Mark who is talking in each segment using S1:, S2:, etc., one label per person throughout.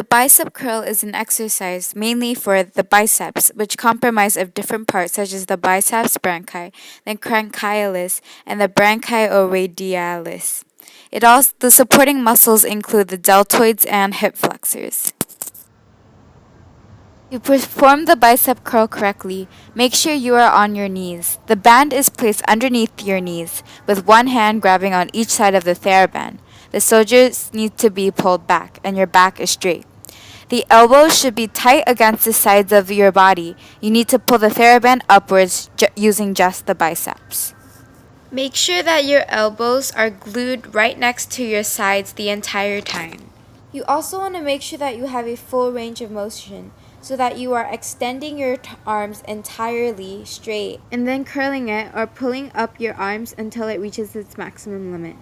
S1: The bicep curl is an exercise mainly for the biceps, which comprise of different parts such as the biceps brachii, the branchialis, and the branchioradialis. The supporting muscles include the deltoids and hip flexors. To perform the bicep curl correctly, make sure you are on your knees. The band is placed underneath your knees, with one hand grabbing on each side of the TheraBand. The shoulders need to be pulled back, and your back is straight. The elbows should be tight against the sides of your body. You need to pull the TheraBand upwards using just the biceps. Make sure that your elbows are glued right next to your sides the entire time. You also want to make sure that you have a full range of motion so that you are extending your arms entirely straight and then curling it or pulling up your arms until it reaches its maximum limit.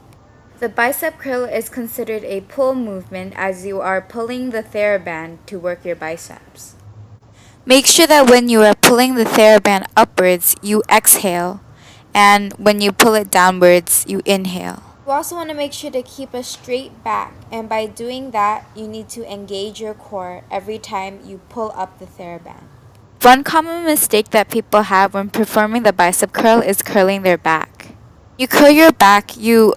S1: The bicep curl is considered a pull movement as you are pulling the TheraBand to work your biceps. Make sure that when you are pulling the TheraBand upwards, you exhale, and when you pull it downwards, you inhale. You also want to make sure to keep a straight back, and by doing that, you need to engage your core every time you pull up the TheraBand. One common mistake that people have when performing the bicep curl is curling their back. You curl your back, you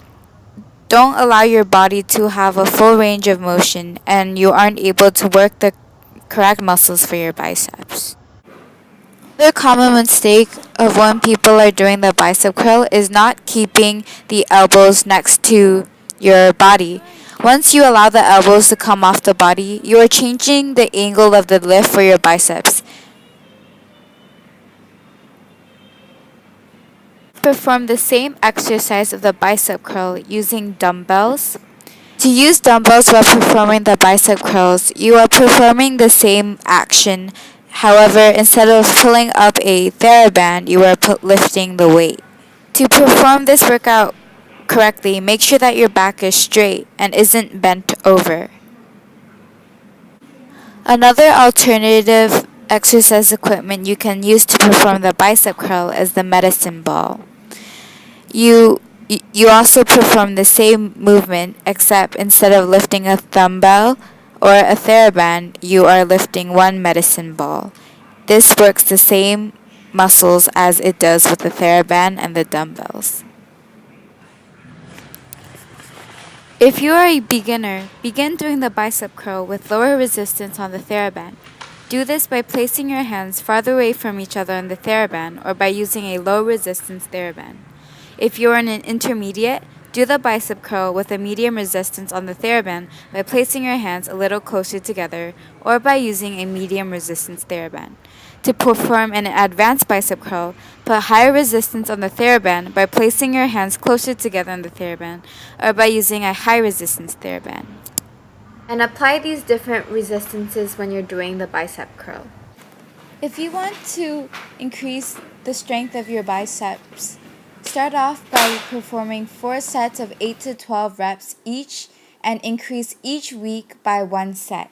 S1: don't allow your body to have a full range of motion, and you aren't able to work the correct muscles for your biceps. Another common mistake of when people are doing the bicep curl is not keeping the elbows next to your body. Once you allow the elbows to come off the body, you are changing the angle of the lift for your biceps. Perform the same exercise of the bicep curl using dumbbells. To use dumbbells while performing the bicep curls, you are performing the same action. However, instead of pulling up a TheraBand, you are lifting the weight. To perform this workout correctly, make sure that your back is straight and isn't bent over. Another alternative exercise equipment you can use to perform the bicep curl is the medicine ball. You you also perform the same movement, except instead of lifting a dumbbell or a TheraBand, you are lifting one medicine ball. This works the same muscles as it does with the TheraBand and the dumbbells. If you are a beginner, begin doing the bicep curl with lower resistance on the TheraBand. Do this by placing your hands farther away from each other on the TheraBand or by using a low resistance TheraBand. If you are an intermediate, do the bicep curl with a medium resistance on the TheraBand by placing your hands a little closer together or by using a medium resistance TheraBand. To perform an advanced bicep curl, put higher resistance on the TheraBand by placing your hands closer together on the TheraBand or by using a high resistance TheraBand. And apply these different resistances when you're doing the bicep curl. If you want to increase the strength of your biceps, start off by performing 4 sets of 8 to 12 reps each and increase each week by 1 set.